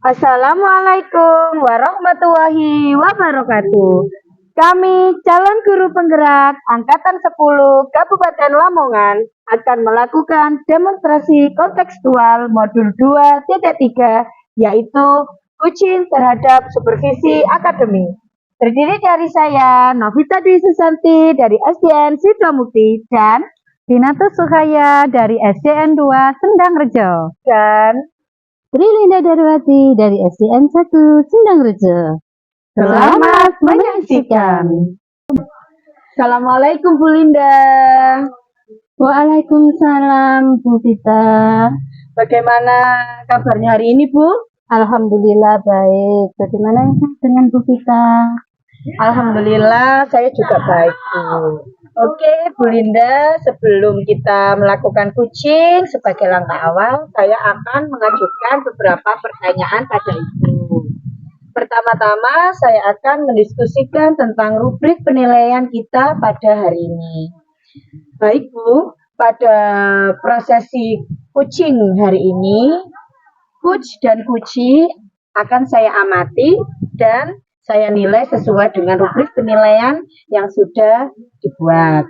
Assalamualaikum warahmatullahi wabarakatuh. Kami calon guru penggerak Angkatan 10 Kabupaten Lamongan akan melakukan demonstrasi kontekstual modul 2.3 yaitu coaching terhadap supervisi akademik. Terdiri dari saya, Novita Dwi Susanti dari SDN Sidomukti dan Dinatus Sukaya dari SDN 2 Sendang Rejo dan Trilinda Darwati dari SDN 1 Sendang Rejo. Selamat menyaksikan. Assalamualaikum Bu Linda. Waalaikumsalam Bu Vita. Bagaimana kabarnya hari ini Bu? Alhamdulillah baik. Bagaimana dengan Bu Vita? Alhamdulillah saya juga baik Bu. Oke Bu Linda, sebelum kita melakukan coaching sebagai langkah awal, saya akan mengajukan beberapa pertanyaan pada Ibu. Pertama-tama saya akan mendiskusikan tentang rubrik penilaian kita pada hari ini. Baik Bu, pada prosesi coaching hari ini, coach dan coachee akan saya amati dan saya nilai sesuai dengan rubrik penilaian yang sudah dibuat.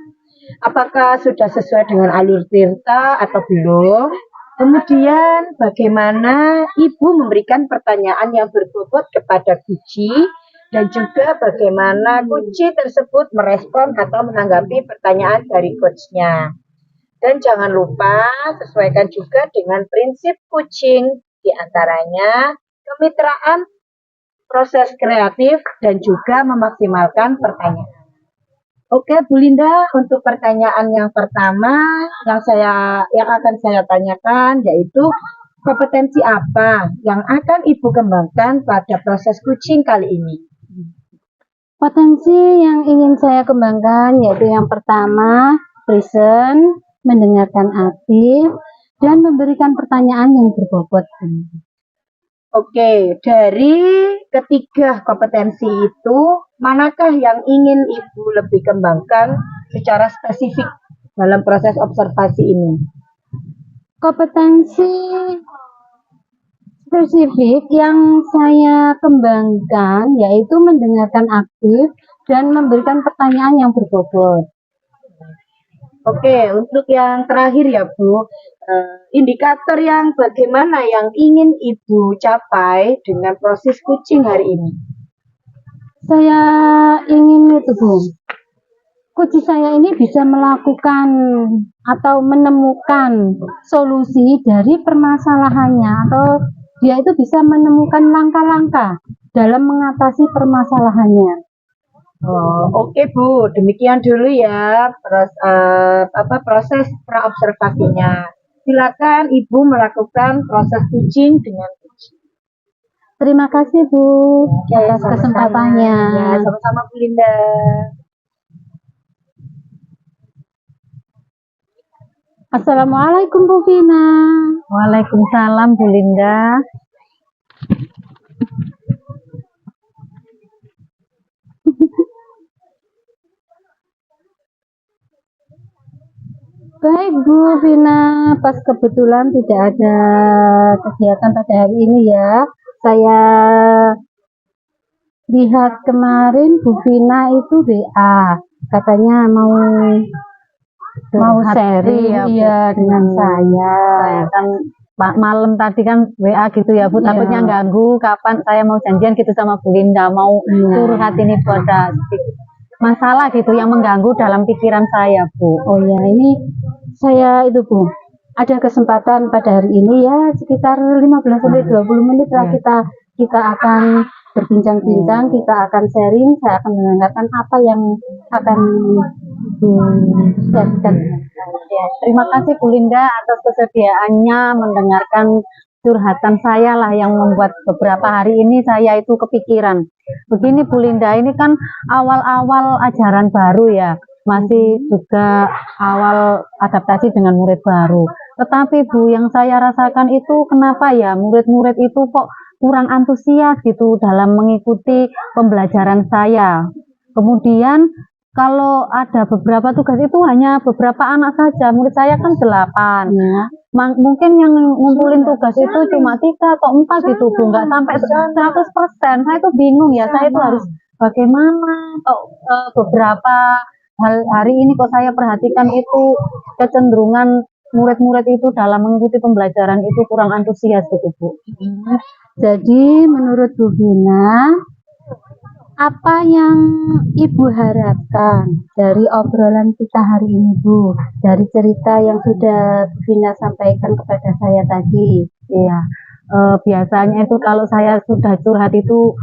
Apakah sudah sesuai dengan alur tirta atau belum? Kemudian bagaimana Ibu memberikan pertanyaan yang berbobot kepada coachee dan juga bagaimana coachee tersebut merespon atau menanggapi pertanyaan dari coachnya. Dan jangan lupa sesuaikan juga dengan prinsip coaching, diantaranya kemitraan, proses kreatif, dan juga memaksimalkan pertanyaan. Oke Bu Linda, untuk pertanyaan yang pertama yang akan saya tanyakan yaitu kompetensi apa yang akan Ibu kembangkan pada proses coaching kali ini? Potensi yang ingin saya kembangkan yaitu yang pertama, present, mendengarkan aktif, dan memberikan pertanyaan yang berbobot. Oke, dari ketiga kompetensi itu, manakah yang ingin Ibu lebih kembangkan secara spesifik dalam proses observasi ini? Kompetensi spesifik yang saya kembangkan yaitu mendengarkan aktif dan memberikan pertanyaan yang berbobot. Oke, untuk yang terakhir ya Bu, indikator yang bagaimana yang ingin Ibu capai dengan proses coaching hari ini? Saya ingin itu Bu, coach saya ini bisa melakukan atau menemukan solusi dari permasalahannya, atau dia itu bisa menemukan langkah-langkah dalam mengatasi permasalahannya. Oke Bu, demikian dulu ya proses praobservasinya. Silakan Ibu melakukan proses coaching dengan coaching. Terima kasih Bu atas Sama-sama. kesempatannya. Ya, sama-sama Bu Linda. Assalamualaikum Bu Vina. Waalaikumsalam Bu Linda. Baik Bu Vina, pas kebetulan tidak ada kegiatan pada hari ini ya. Saya lihat kemarin Bu Vina itu WA, katanya mau sharing ya, dengan saya. Kan malam tadi kan WA gitu ya Bu, takutnya ganggu kapan saya mau janjian gitu sama Bu Linda, mau curhat ini pada masalah gitu yang mengganggu dalam pikiran saya Bu. Oh ya, ini saya itu Bu, ada kesempatan pada hari ini ya sekitar 15-20 menit lah kita akan berbincang-bincang, kita akan sharing, saya akan mendengarkan apa yang akan sharekan. Terima kasih Bu Linda atas kesediaannya mendengarkan curhatan saya lah yang membuat beberapa hari ini saya itu kepikiran. Begini Bu Linda, ini kan awal-awal ajaran baru ya, masih juga awal adaptasi dengan murid baru. Tetapi Bu, yang saya rasakan itu kenapa ya murid-murid itu kok kurang antusias gitu dalam mengikuti pembelajaran saya. Kemudian kalau ada beberapa tugas itu hanya beberapa anak saja. Murid saya kan 8. Ya. Mungkin yang ngumpulin tugas itu cuma 3 atau 4 gitu, Bu. Nggak sampai 100%. Saya tuh bingung ya, saya itu harus bagaimana. Kok beberapa hari ini kok saya perhatikan itu kecenderungan murid-murid itu dalam mengikuti pembelajaran itu kurang antusias gitu, Bu. Jadi menurut Bu Vina, apa yang Ibu harapkan dari obrolan kita hari ini, Bu? Dari cerita yang sudah Bu Vina sampaikan kepada saya tadi. Iya, biasanya itu kalau saya sudah curhat itu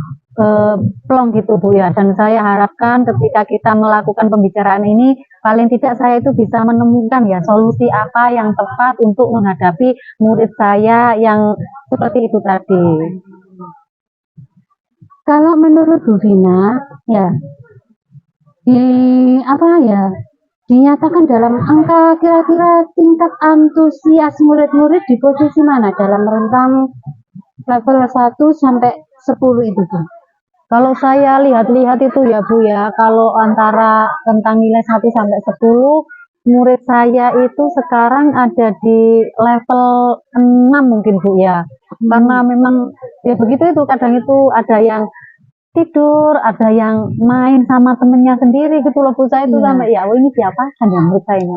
plong gitu, Bu ya. Dan saya harapkan ketika kita melakukan pembicaraan ini, paling tidak saya itu bisa menemukan ya solusi apa yang tepat untuk menghadapi murid saya yang seperti itu tadi. Kalau menurut Bu Vina, ya, dinyatakan dalam angka kira-kira tingkat antusias murid-murid di posisi mana dalam rentang level 1 sampai 10 itu, Bu? Kalau saya lihat-lihat itu ya, Bu ya, kalau antara tentang nilai 1 sampai 10, murid saya itu sekarang ada di level 6 mungkin, Bu ya. Karena memang ya begitu itu, kadang itu ada yang tidur, ada yang main sama temennya sendiri gitu loh, Bu. Saya itu sampai ya, oh ini diapakan ya murid saya ini?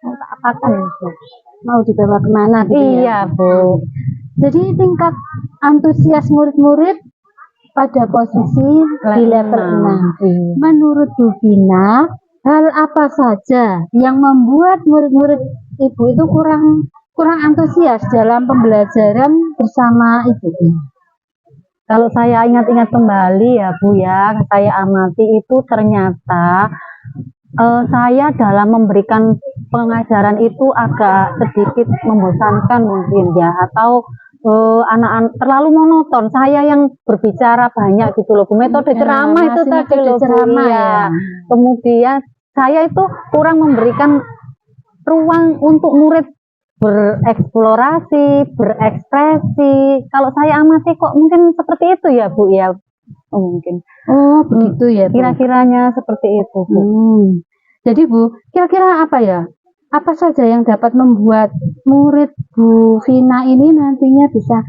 Mau tak apakan ya, Bu? Mau dibawa kemana gitu ya? Iya, Bu. Jadi tingkat antusias murid-murid pada posisi di level 6. Menurut Bu Vina, hal apa saja yang membuat murid-murid Ibu itu kurang antusias dalam pembelajaran bersama Ibu? Kalau saya ingat-ingat kembali ya, Bu ya, saya amati itu ternyata saya dalam memberikan pengajaran itu agak sedikit membosankan mungkin ya, atau anak-anak terlalu monoton. Saya yang berbicara banyak gitu loh, Bu. Metode ceramah itu tadi loh, Bu. Ya. Kemudian saya itu kurang memberikan ruang untuk murid bereksplorasi, berekspresi. Kalau saya amati kok mungkin seperti itu ya, Bu ya. Mungkin. Oh, begitu ya, Bu. Kira-kiranya seperti itu, Bu. Jadi, Bu, kira-kira apa ya? Apa saja yang dapat membuat murid Bu Vina ini nantinya bisa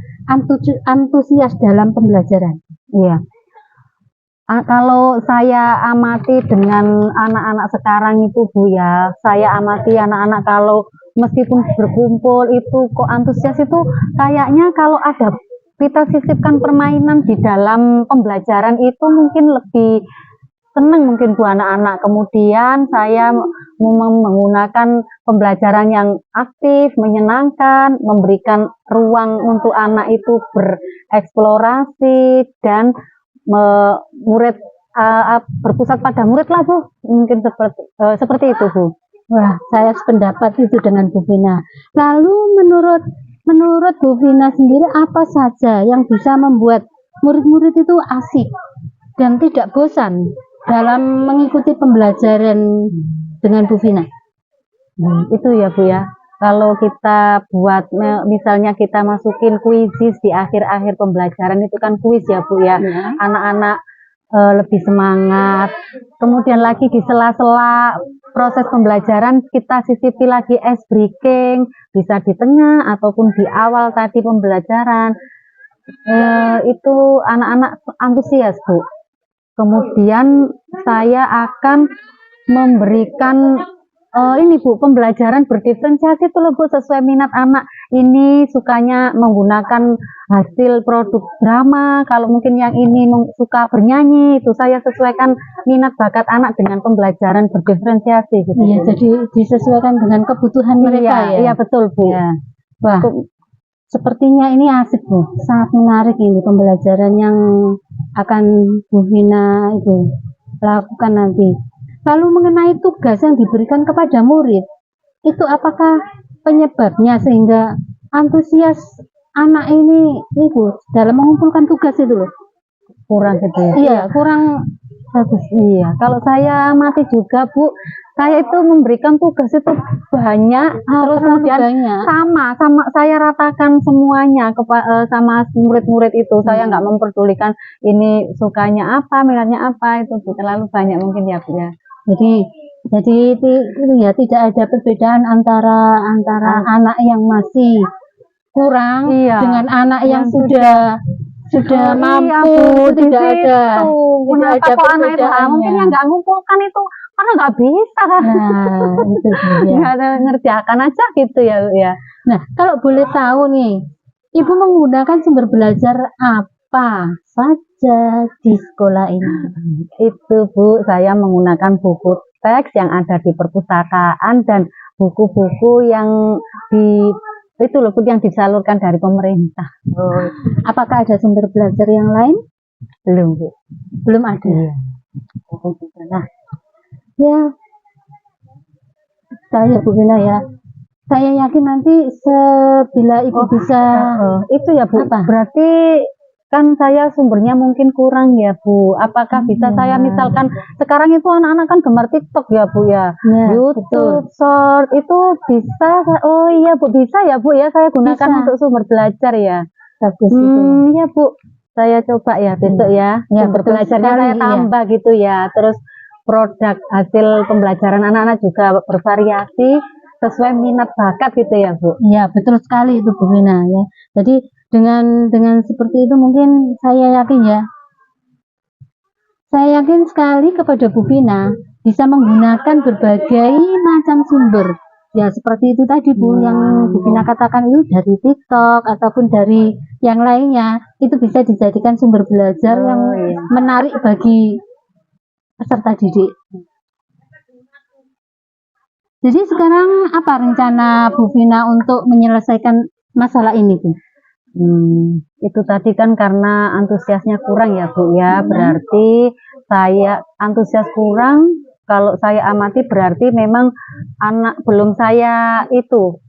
antusias dalam pembelajaran? Iya. Kalau saya amati dengan anak-anak sekarang itu, Bu ya, saya amati anak-anak kalau meskipun berkumpul itu kok antusias itu kayaknya kalau ada kita sisipkan permainan di dalam pembelajaran itu mungkin lebih senang mungkin Bu anak-anak. Kemudian saya menggunakan pembelajaran yang aktif, menyenangkan, memberikan ruang untuk anak itu bereksplorasi dan murid berpusat pada murid lah, Bu. Mungkin seperti itu, Bu. Wah, saya sependapat itu dengan Bu Vina. Lalu menurut Bu Vina sendiri apa saja yang bisa membuat murid-murid itu asik dan tidak bosan dalam mengikuti pembelajaran dengan Bu Vina? Itu ya, Bu ya. Kalau kita buat misalnya kita masukin kuisis di akhir-akhir pembelajaran itu kan kuis ya, Bu ya. Anak-anak lebih semangat. Kemudian lagi di sela-sela proses pembelajaran kita sisipi lagi ice breaking, bisa di tengah ataupun di awal tadi pembelajaran. Itu anak-anak antusias, Bu. Kemudian saya akan memberikan ini, Bu, pembelajaran berdiferensiasi itu loh, Bu, sesuai minat anak. Ini sukanya menggunakan hasil produk drama, kalau mungkin yang ini suka bernyanyi, itu saya sesuaikan minat bakat anak dengan pembelajaran berdiferensiasi gitu. Iya, jadi disesuaikan dengan kebutuhan mereka ya. Iya, betul, Bu. Ya. Wah, sepertinya ini asik, Bu. Sangat menarik ini pembelajaran yang akan Bu Vina itu lakukan nanti. Lalu mengenai tugas yang diberikan kepada murid, itu apakah penyebabnya sehingga antusias anak ini itu dalam mengumpulkan tugas itu loh? Kurang gitu ya? Iya, kurang bagus. Iya, kalau saya amati juga, Bu, saya itu memberikan tugas itu banyak, terus kemudian sama saya ratakan semuanya sama murid-murid itu. Saya nggak memperdulikan ini sukanya apa, minatnya apa, itu Bu, terlalu banyak mungkin ya, Bu ya. Jadi itu ya tidak ada perbedaan antara anak yang masih kurang Iya. dengan anak yang Yang sudah Iya, mampu. Bu, di Tidak ada situ. tidak Kenapa ada kok anak itu perbedaannya. mungkin yang nggak ngumpulkan itu karena nggak bisa kan? Nah, itu dia. Nggak ada ngerjakan aja gitu ya, Bu, ya. Nah, kalau boleh tahu nih, Ibu menggunakan sumber belajar apa saja di sekolah ini? Itu Bu, saya menggunakan buku teks yang ada di perpustakaan dan buku-buku yang di itu loh Bu, yang disalurkan dari pemerintah. Oh, apakah ada sumber belajar yang lain? Belum Bu. Belum ada. Iya. Nah, ya, saya Bu Vina ya. Saya yakin nanti bila Ibu bisa Itu ya Bu, Apa? berarti kan saya sumbernya mungkin kurang ya Bu. Apakah bisa Iya. saya misalkan sekarang itu anak-anak kan gemar TikTok ya Bu ya, Ya, YouTube Short itu bisa? Oh iya Bu, bisa ya Bu ya, saya gunakan Bisa. untuk sumber belajar ya. bagus itu. Iya Bu, saya coba ya besok ya, Ya, sumber betul belajarnya sekali, saya iya. tambah gitu ya. Terus produk hasil pembelajaran anak-anak juga bervariasi sesuai minat bakat gitu ya Bu. Ya, betul sekali itu Bu Vina ya. Jadi dengan seperti itu mungkin saya yakin ya. Saya yakin sekali kepada Bu Vina bisa menggunakan berbagai macam sumber. Ya, seperti itu tadi Bu yang Bu Vina katakan itu dari TikTok ataupun dari yang lainnya, itu bisa dijadikan sumber belajar yang iya. menarik bagi peserta didik. Jadi sekarang apa rencana Bu Vina untuk menyelesaikan masalah ini Bu? Itu tadi kan karena antusiasnya kurang ya Bu ya, berarti saya antusias kurang. Kalau saya amati berarti memang anak belum saya itu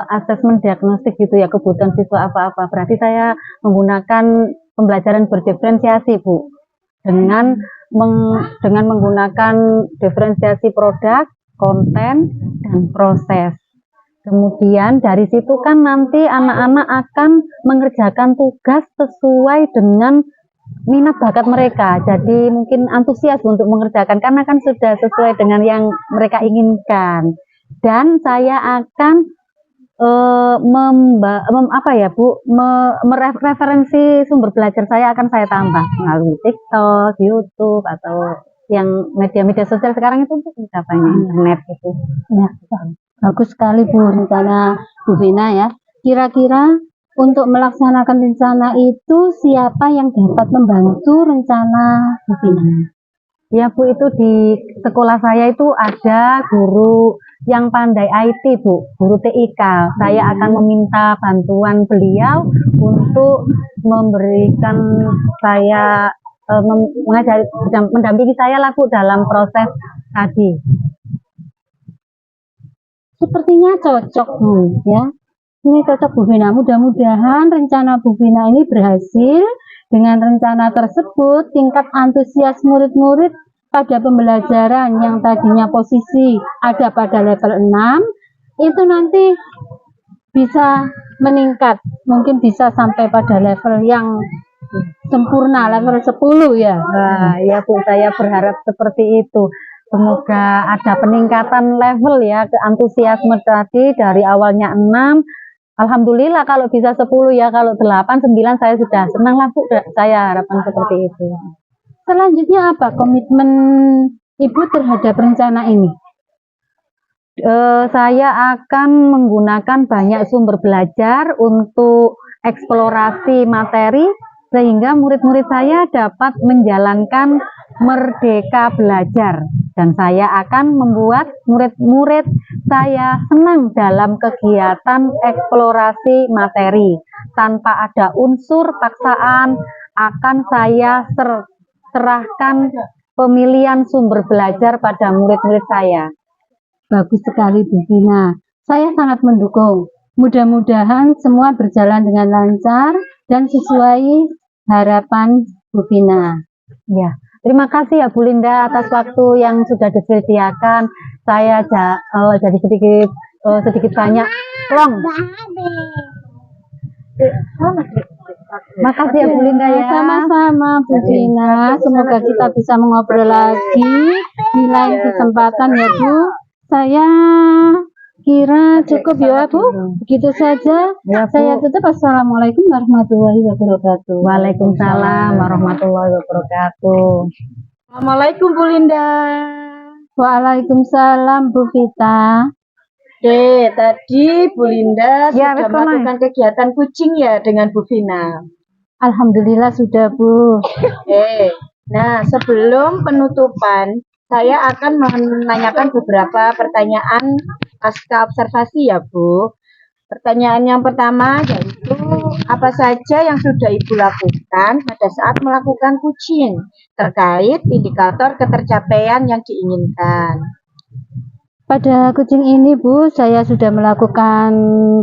asesmen diagnostik gitu ya, kebutuhan siswa apa-apa. Berarti saya menggunakan pembelajaran berdiferensiasi Bu, dengan dengan menggunakan diferensiasi produk, konten, dan proses. Kemudian dari situ kan nanti anak-anak akan mengerjakan tugas sesuai dengan minat bakat mereka. Jadi mungkin antusias untuk mengerjakan karena kan sudah sesuai dengan yang mereka inginkan. Dan saya akan mereferensi sumber belajar saya akan saya tambah melalui TikTok, YouTube atau yang media-media sosial sekarang itu untuk mencapainya internet itu. Ya, bagus sekali Bu rencana Bu Vina ya. Kira-kira untuk melaksanakan rencana itu siapa yang dapat membantu rencana Bu Vina? Ya Bu, itu di sekolah saya itu ada guru yang pandai IT Bu, guru TIK. Saya akan meminta bantuan beliau untuk memberikan saya mengajari, mendampingi saya lah Bu dalam proses tadi. Sepertinya cocok Bu ya. Ini cocok Bu Vina. Mudah-mudahan rencana Bu Vina ini berhasil. Dengan rencana tersebut, tingkat antusias murid-murid pada pembelajaran yang tadinya posisi ada pada level 6, itu nanti bisa meningkat. Mungkin bisa sampai pada level yang sempurna, level 10 ya. Nah, ya Bu, saya berharap seperti itu. Semoga ada peningkatan level ya, ke antusiasme tadi dari awalnya 6. Alhamdulillah kalau bisa 10 ya, kalau 8, 9 saya sudah senang lah Bu, saya harapan seperti itu. Selanjutnya apa komitmen Ibu terhadap rencana ini? Saya akan menggunakan banyak sumber belajar untuk eksplorasi materi, sehingga murid-murid saya dapat menjalankan merdeka belajar. Dan saya akan membuat murid-murid saya senang dalam kegiatan eksplorasi materi. Tanpa ada unsur paksaan, akan saya serahkan pemilihan sumber belajar pada murid-murid saya. Bagus sekali Bu Vina. Saya sangat mendukung. Mudah-mudahan semua berjalan dengan lancar dan sesuai harapan Bu Vina. Ya, terima kasih ya Bu Linda atas waktu yang sudah disediakan. Saya jadi sedikit banyak long. Makasih ya Bu Linda ya. Sama-sama Bu Vina. Semoga kita bisa mengobrol lagi di lain kesempatan ya Bu. Saya kira cukup ya Bu. Begitu saja. Ya, Bu. Saya tutup. Assalamualaikum warahmatullahi wabarakatuh. Waalaikumsalam warahmatullahi wabarakatuh. Assalamualaikum Bu Linda. Waalaikumsalam Bu Vita. Oke, tadi Bu Linda Ya, sudah wes, kono. melakukan kegiatan kucing ya dengan Bu Vina. Alhamdulillah sudah Bu. Nah sebelum penutupan, saya akan menanyakan beberapa pertanyaan pasca observasi ya Bu. Pertanyaan yang pertama yaitu apa saja yang sudah Ibu lakukan pada saat melakukan kucing terkait indikator ketercapaian yang diinginkan. Pada kucing ini Bu, saya sudah melakukan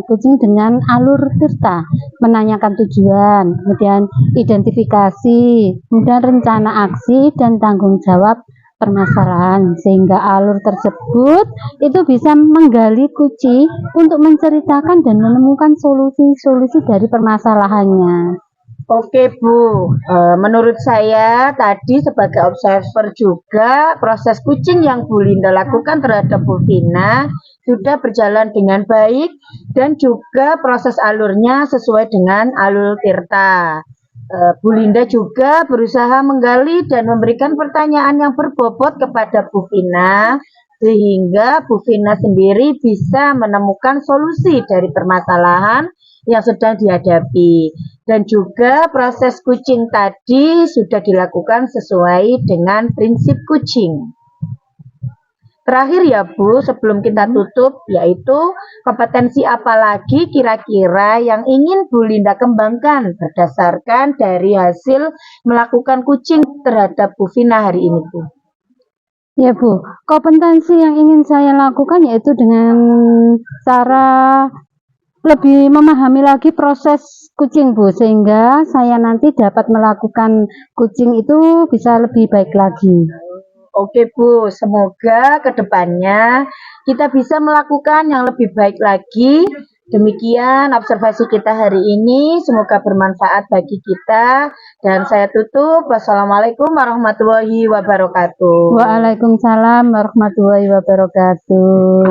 kucing dengan alur tirta, menanyakan tujuan, kemudian identifikasi, kemudian rencana aksi dan tanggung jawab permasalahan, sehingga alur tersebut itu bisa menggali kucing untuk menceritakan dan menemukan solusi-solusi dari permasalahannya. Oke Bu, menurut saya tadi sebagai observer juga proses kucing yang Bu Linda lakukan terhadap Bu Vina sudah berjalan dengan baik dan juga proses alurnya sesuai dengan alur tirta. Bu Linda juga berusaha menggali dan memberikan pertanyaan yang berbobot kepada Bu Vina sehingga Bu Vina sendiri bisa menemukan solusi dari permasalahan yang sedang dihadapi. Dan juga proses kucing tadi sudah dilakukan sesuai dengan prinsip kucing. Terakhir ya Bu, sebelum kita tutup, yaitu kompetensi apa lagi kira-kira yang ingin Bu Linda kembangkan berdasarkan dari hasil melakukan kucing terhadap Bu Vina hari ini Bu? Ya Bu, kompetensi yang ingin saya lakukan yaitu dengan cara lebih memahami lagi proses kucing Bu, sehingga saya nanti dapat melakukan kucing itu bisa lebih baik lagi. Oke Bu, semoga kedepannya kita bisa melakukan yang lebih baik lagi. Demikian observasi kita hari ini, semoga bermanfaat bagi kita. Dan saya tutup, wassalamualaikum warahmatullahi wabarakatuh. Waalaikumsalam warahmatullahi wabarakatuh.